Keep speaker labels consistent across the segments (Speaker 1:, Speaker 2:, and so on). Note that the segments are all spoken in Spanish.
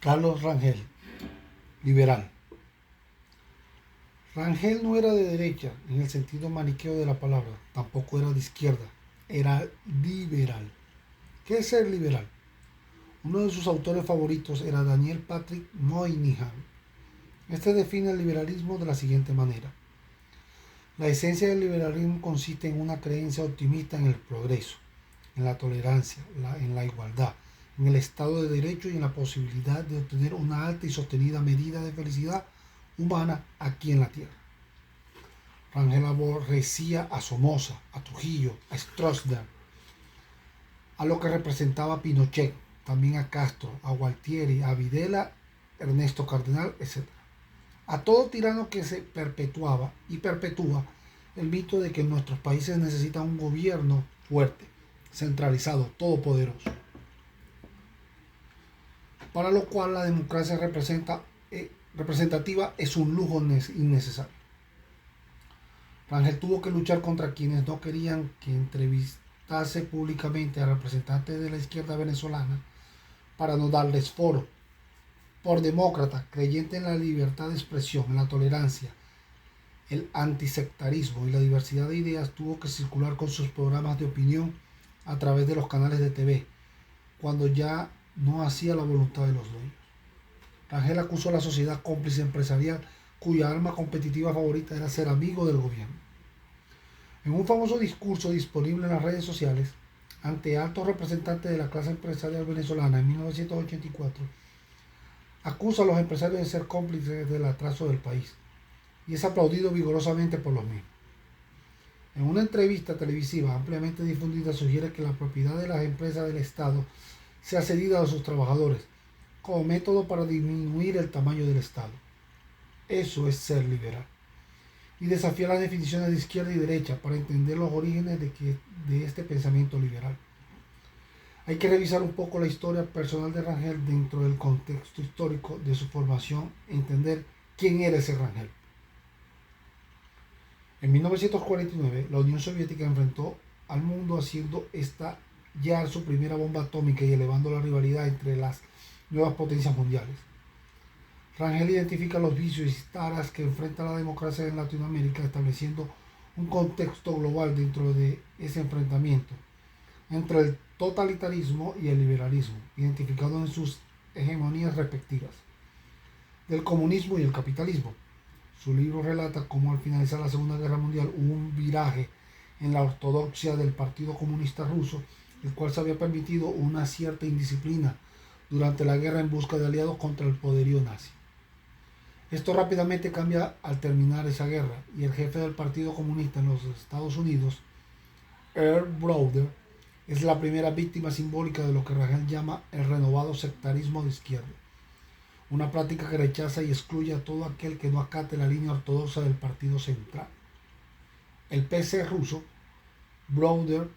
Speaker 1: Carlos Rangel, liberal. Rangel no era de derecha en el sentido maniqueo de la palabra, tampoco era de izquierda, era liberal. ¿Qué es ser liberal? Uno de sus autores favoritos era Daniel Patrick Moynihan. Este define el liberalismo de la siguiente manera. La esencia del liberalismo consiste en una creencia optimista en el progreso, en la tolerancia, en la igualdad, en el Estado de Derecho y en la posibilidad de obtener una alta y sostenida medida de felicidad humana aquí en la Tierra. Rangel aborrecía a Somoza, a Trujillo, a Stroessner, a lo que representaba Pinochet, también a Castro, a Gualtieri, a Videla, Ernesto Cardenal, etc. A todo tirano que se perpetuaba y perpetúa el mito de que nuestros países necesitan un gobierno fuerte, centralizado, todopoderoso, para lo cual la democracia representativa es un lujo innecesario. Rangel tuvo que luchar contra quienes no querían que entrevistase públicamente a representantes de la izquierda venezolana para no darles foro. Por demócrata, creyente en la libertad de expresión, en la tolerancia, el antisectarismo y la diversidad de ideas, tuvo que circular con sus programas de opinión a través de los canales de TV, cuando ya no hacía la voluntad de los dueños. Rangel acusó a la sociedad cómplice empresarial cuya arma competitiva favorita era ser amigo del gobierno. En un famoso discurso disponible en las redes sociales, ante altos representantes de la clase empresarial venezolana en 1984, acusa a los empresarios de ser cómplices del atraso del país y es aplaudido vigorosamente por los mismos. En una entrevista televisiva ampliamente difundida sugiere que la propiedad de las empresas del Estado sea cedida a sus trabajadores como método para disminuir el tamaño del Estado. Eso es ser liberal. Y desafía las definiciones de izquierda y derecha para entender los orígenes de este pensamiento liberal. Hay que revisar un poco la historia personal de Rangel dentro del contexto histórico de su formación e entender quién era ese Rangel. En 1949, la Unión Soviética enfrentó al mundo haciendo estallar su primera bomba atómica y elevando la rivalidad entre las nuevas potencias mundiales. Rangel identifica los vicios y taras que enfrenta la democracia en Latinoamérica, estableciendo un contexto global dentro de ese enfrentamiento entre el totalitarismo y el liberalismo, identificado en sus hegemonías respectivas, del comunismo y el capitalismo. Su libro relata cómo al finalizar la Segunda Guerra Mundial hubo un viraje en la ortodoxia del Partido Comunista Ruso, el cual se había permitido una cierta indisciplina durante la guerra en busca de aliados contra el poderío nazi. Esto rápidamente cambia al terminar esa guerra y el jefe del Partido Comunista en los Estados Unidos, Earl Browder, es la primera víctima simbólica de lo que Rangel llama el renovado sectarismo de izquierda, una práctica que rechaza y excluye a todo aquel que no acate la línea ortodoxa del Partido Central. El PC ruso, Browder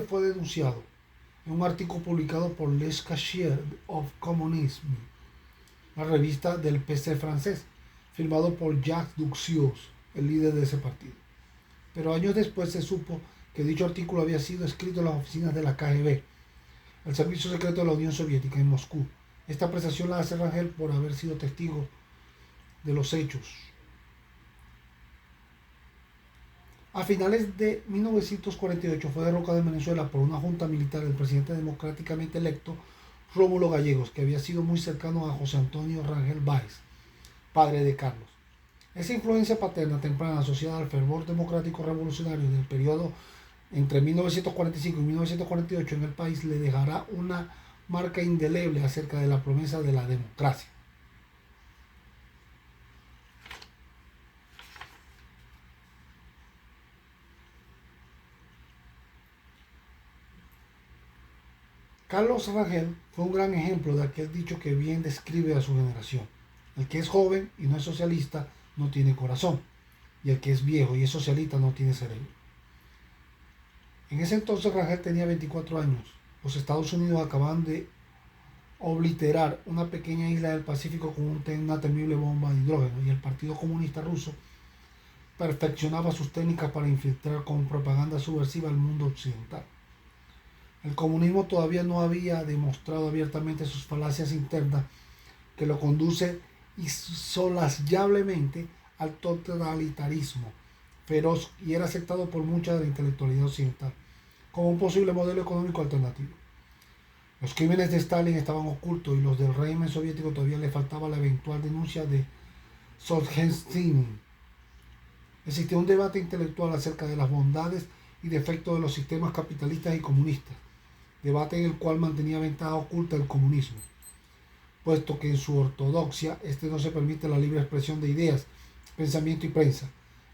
Speaker 1: fue denunciado en un artículo publicado por Les Cahiers of Communisme, la revista del PC francés, firmado por Jacques Duxios, el líder de ese partido. Pero años después se supo que dicho artículo había sido escrito en las oficinas de la KGB, el Servicio Secreto de la Unión Soviética, en Moscú. Esta apreciación la hace Rangel por haber sido testigo de los hechos. A finales de 1948 fue derrocado en Venezuela por una junta militar del presidente democráticamente electo Rómulo Gallegos, que había sido muy cercano a José Antonio Rangel Báez, padre de Carlos. Esa influencia paterna temprana asociada al fervor democrático revolucionario del periodo entre 1945 y 1948 en el país le dejará una marca indeleble acerca de la promesa de la democracia. Carlos Rangel fue un gran ejemplo de aquel dicho que bien describe a su generación: el que es joven y no es socialista no tiene corazón, y el que es viejo y es socialista no tiene cerebro. En ese entonces Rangel tenía 24 años. Los Estados Unidos acababan de obliterar una pequeña isla del Pacífico con una temible bomba de hidrógeno, y el Partido Comunista Ruso perfeccionaba sus técnicas para infiltrar con propaganda subversiva al mundo occidental. El comunismo todavía no había demostrado abiertamente sus falacias internas que lo conduce insolayablemente al totalitarismo feroz y era aceptado por mucha de la intelectualidad occidental como un posible modelo económico alternativo. Los crímenes de Stalin estaban ocultos y los del régimen soviético todavía le faltaba la eventual denuncia de Solzhenitsyn. Existía un debate intelectual acerca de las bondades y defectos de los sistemas capitalistas y comunistas, debate en el cual mantenía ventaja oculta el comunismo, puesto que en su ortodoxia este no se permite la libre expresión de ideas, pensamiento y prensa.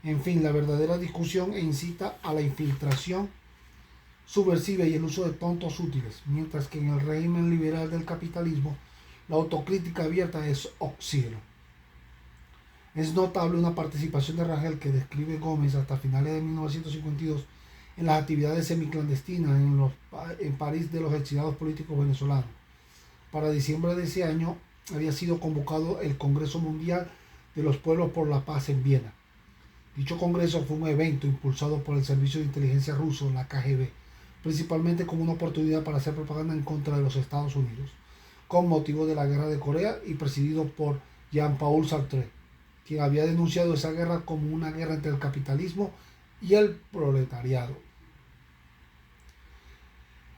Speaker 1: En fin, la verdadera discusión incita a la infiltración subversiva y el uso de tontos útiles, mientras que en el régimen liberal del capitalismo la autocrítica abierta es oxígeno. Es notable una participación de Rangel que describe Gómez hasta finales de 1952 en las actividades semiclandestinas en París de los exiliados políticos venezolanos. Para diciembre de ese año había sido convocado el Congreso Mundial de los Pueblos por la Paz en Viena. Dicho congreso fue un evento impulsado por el Servicio de Inteligencia ruso, la KGB, principalmente como una oportunidad para hacer propaganda en contra de los Estados Unidos, con motivo de la guerra de Corea y presidido por Jean-Paul Sartre, quien había denunciado esa guerra como una guerra entre el capitalismo y el proletariado.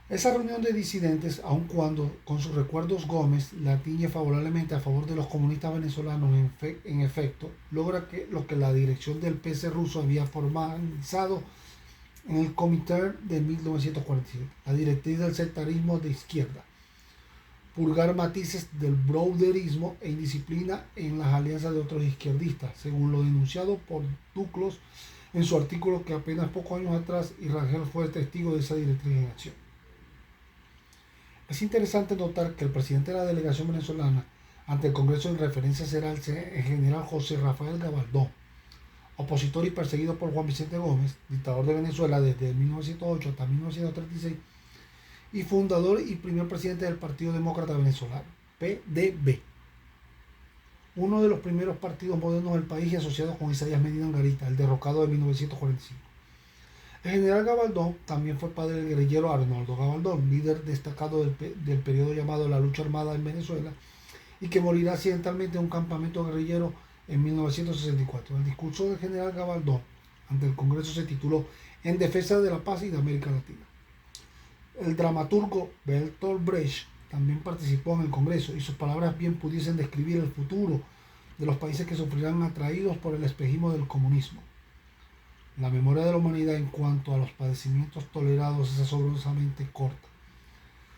Speaker 1: Esa reunión de disidentes, aun cuando con sus recuerdos Gómez la tiñe favorablemente a favor de los comunistas venezolanos, en efecto, logra lo que la dirección del PC ruso había formalizado en el Comintern de 1947, la directriz del sectarismo de izquierda, purgar matices del browderismo e indisciplina en las alianzas de otros izquierdistas, según lo denunciado por Duclos en su artículo que apenas pocos años atrás y Rangel fue testigo de esa directriz en acción. Es interesante notar que el presidente de la delegación venezolana ante el Congreso en referencia será el general José Rafael Gabaldón, opositor y perseguido por Juan Vicente Gómez, dictador de Venezuela desde 1908 hasta 1936, y fundador y primer presidente del Partido Demócrata Venezolano, PDV, uno de los primeros partidos modernos del país y asociados con Isaías Medina Angarita, el derrocado de 1945. El general Gabaldón también fue padre del guerrillero Arnoldo Gabaldón, líder destacado del periodo llamado la lucha armada en Venezuela, y que morirá accidentalmente en un campamento guerrillero en 1964. El discurso del general Gabaldón ante el Congreso se tituló En defensa de la paz y de América Latina. El dramaturgo Bertolt Brecht también participó en el Congreso y sus palabras bien pudiesen describir el futuro de los países que sufrirán atraídos por el espejismo del comunismo. La memoria de la humanidad en cuanto a los padecimientos tolerados es asombrosamente corta.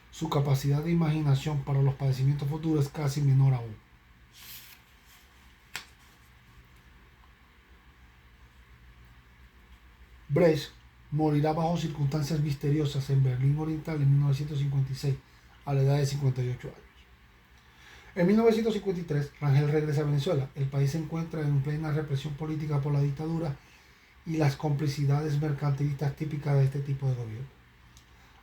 Speaker 1: Su capacidad de imaginación para los padecimientos futuros es casi menor aún. Brecht morirá bajo circunstancias misteriosas en Berlín Oriental en 1956, a la edad de 58 años. En 1953, Rangel regresa a Venezuela. El país se encuentra en plena represión política por la dictadura y las complicidades mercantilistas típicas de este tipo de gobierno.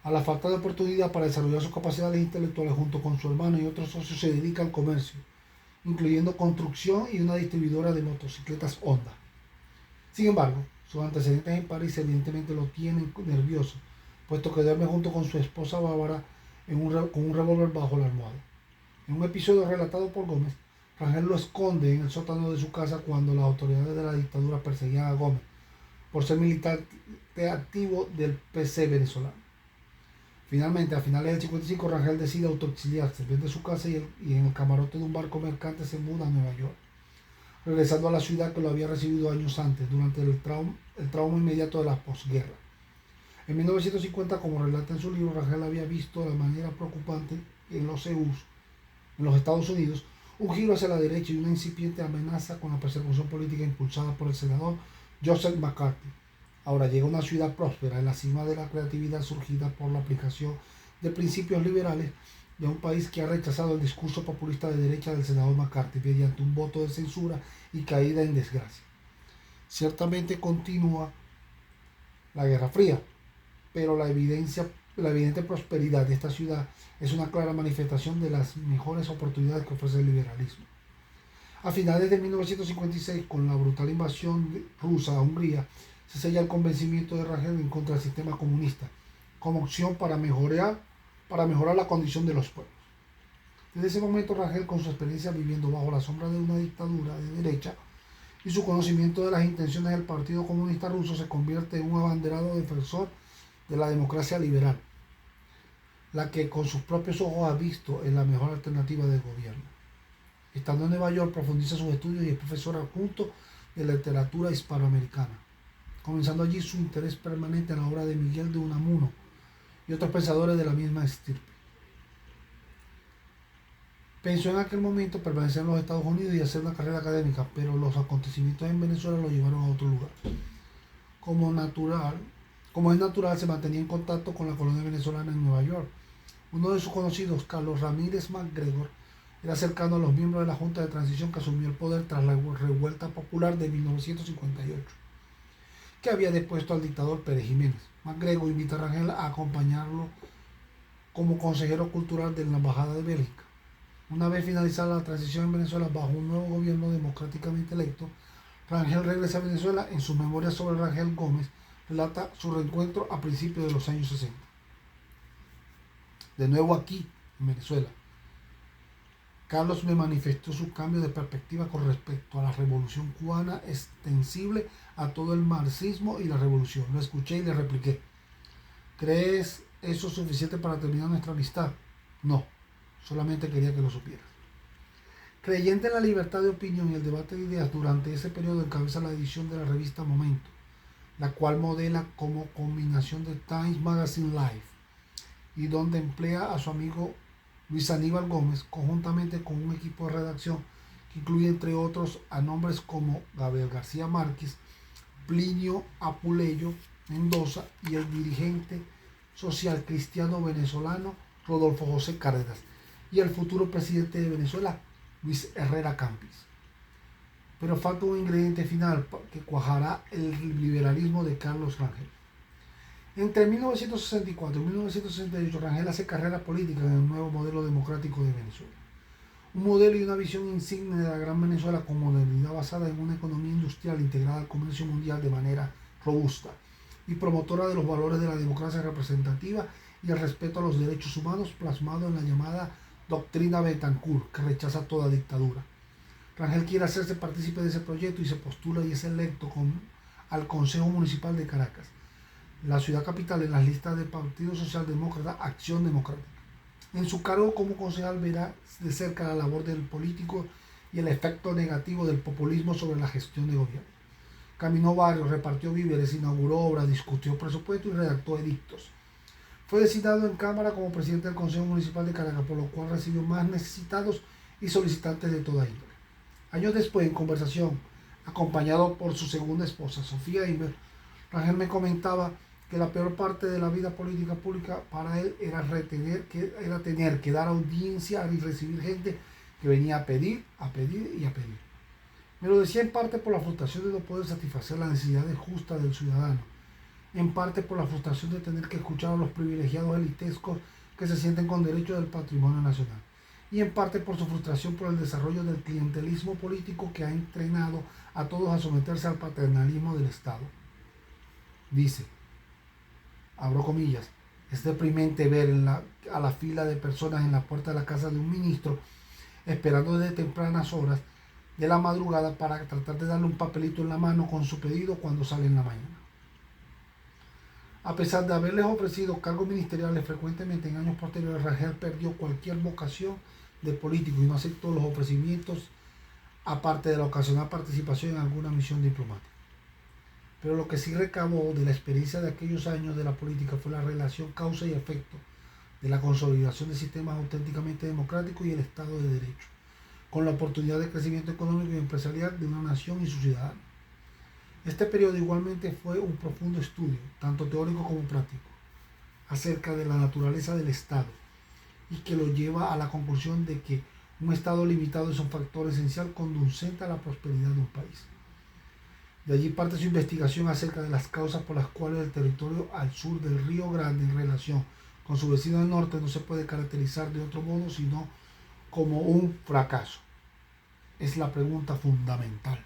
Speaker 1: A la falta de oportunidad para desarrollar sus capacidades intelectuales junto con su hermano y otros socios se dedica al comercio, incluyendo construcción y una distribuidora de motocicletas Honda. Sin embargo, sus antecedentes en París evidentemente lo tienen nervioso, puesto que duerme junto con su esposa Bárbara con un revólver bajo la almohada. En un episodio relatado por Gómez, Rangel lo esconde en el sótano de su casa cuando las autoridades de la dictadura perseguían a Gómez por ser militante activo del PC venezolano. Finalmente, a finales del 55, Rangel decide autoexiliarse, vende su casa y en el camarote de un barco mercante se muda a Nueva York, regresando a la ciudad que lo había recibido años antes, durante el trauma inmediato de la posguerra. En 1950, como relata en su libro, Rangel había visto de manera preocupante en los Estados Unidos un giro hacia la derecha y una incipiente amenaza con la persecución política impulsada por el senador Joseph McCarthy. Ahora llega una ciudad próspera en la cima de la creatividad surgida por la aplicación de principios liberales de un país que ha rechazado el discurso populista de derecha del senador McCarthy mediante un voto de censura y caída en desgracia. Ciertamente continúa la Guerra Fría, pero la evidente prosperidad de esta ciudad es una clara manifestación de las mejores oportunidades que ofrece el liberalismo. A finales de 1956, con la brutal invasión rusa a Hungría, se sella el convencimiento de Rangel en contra del sistema comunista, como opción para mejorar la condición de los pueblos. Desde ese momento Rangel, con su experiencia viviendo bajo la sombra de una dictadura de derecha y su conocimiento de las intenciones del Partido Comunista Ruso, se convierte en un abanderado defensor de la democracia liberal, la que con sus propios ojos ha visto en la mejor alternativa del gobierno. Estando en Nueva York, profundiza sus estudios y es profesor adjunto de literatura hispanoamericana, comenzando allí su interés permanente en la obra de Miguel de Unamuno y otros pensadores de la misma estirpe. Pensó en aquel momento permanecer en los Estados Unidos y hacer una carrera académica, pero los acontecimientos en Venezuela lo llevaron a otro lugar. Como es natural, se mantenía en contacto con la colonia venezolana en Nueva York. Uno de sus conocidos, Carlos Ramírez MacGregor, era cercano a los miembros de la Junta de Transición que asumió el poder tras la revuelta popular de 1958, que había depuesto al dictador Pérez Jiménez. MacGregor invita a Rangel a acompañarlo como consejero cultural de la Embajada de Bélgica. Una vez finalizada la transición en Venezuela bajo un nuevo gobierno democráticamente electo, Rangel regresa a Venezuela. En sus memorias sobre Rangel Gómez relata su reencuentro a principios de los años 60. De nuevo aquí, en Venezuela, Carlos me manifestó su cambio de perspectiva con respecto a la revolución cubana, extensible a todo el marxismo y la revolución. Lo escuché y le repliqué: ¿crees eso suficiente para terminar nuestra amistad? No, solamente quería que lo supieras. Creyente en la libertad de opinión y el debate de ideas, durante ese periodo encabeza la edición de la revista Momento, la cual modela como combinación de Times Magazine Live, y donde emplea a su amigo Luis Aníbal Gómez, conjuntamente con un equipo de redacción que incluye entre otros a nombres como Gabriel García Márquez, Plinio Apuleyo Mendoza y el dirigente social cristiano venezolano Rodolfo José Cárdenas, y el futuro presidente de Venezuela, Luis Herrera Campis. Pero falta un ingrediente final que cuajará el liberalismo de Carlos Rangel. Entre 1964 y 1968, Rangel hace carrera política en el nuevo modelo democrático de Venezuela. Un modelo y una visión insigne de la Gran Venezuela con modernidad basada en una economía industrial integrada al comercio mundial de manera robusta y promotora de los valores de la democracia representativa y el respeto a los derechos humanos, plasmado en la llamada Doctrina Betancourt, que rechaza toda dictadura. Rangel quiere hacerse partícipe de ese proyecto y se postula y es electo al Consejo Municipal de Caracas, la ciudad capital, en las listas del Partido Socialdemócrata Acción Democrática. En su cargo como concejal verá de cerca la labor del político y el efecto negativo del populismo sobre la gestión de gobierno. Caminó barrios, repartió víveres, inauguró obras, discutió presupuesto y redactó edictos. Fue designado en Cámara como presidente del Consejo Municipal de Caracas, por lo cual recibió más necesitados y solicitantes de toda índole. Años después, en conversación, acompañado por su segunda esposa, Sofía Inver, Rangel me comentaba que la peor parte de la vida política pública para él era tener que dar audiencia y recibir gente que venía a pedir, a pedir y a pedir. Me lo decía en parte por la frustración de no poder satisfacer las necesidades justas del ciudadano, en parte por la frustración de tener que escuchar a los privilegiados elitescos que se sienten con derecho del patrimonio nacional, y en parte por su frustración por el desarrollo del clientelismo político que ha entrenado a todos a someterse al paternalismo del Estado. Dice, abro comillas, es deprimente ver a la fila de personas en la puerta de la casa de un ministro esperando desde tempranas horas de la madrugada para tratar de darle un papelito en la mano con su pedido cuando sale en la mañana. A pesar de haberles ofrecido cargos ministeriales frecuentemente en años posteriores, Rangel perdió cualquier vocación de político y no aceptó los ofrecimientos, aparte de la ocasional participación en alguna misión diplomática. Pero lo que sí recabó de la experiencia de aquellos años de la política fue la relación causa y efecto de la consolidación de sistemas auténticamente democráticos y el Estado de Derecho, con la oportunidad de crecimiento económico y empresarial de una nación y sus ciudadanos. Este periodo igualmente fue un profundo estudio, tanto teórico como práctico, acerca de la naturaleza del Estado, y que lo lleva a la conclusión de que un Estado limitado es un factor esencial conducente a la prosperidad de un país. De allí parte su investigación acerca de las causas por las cuales el territorio al sur del Río Grande en relación con su vecino del norte no se puede caracterizar de otro modo sino como un fracaso. Es la pregunta fundamental.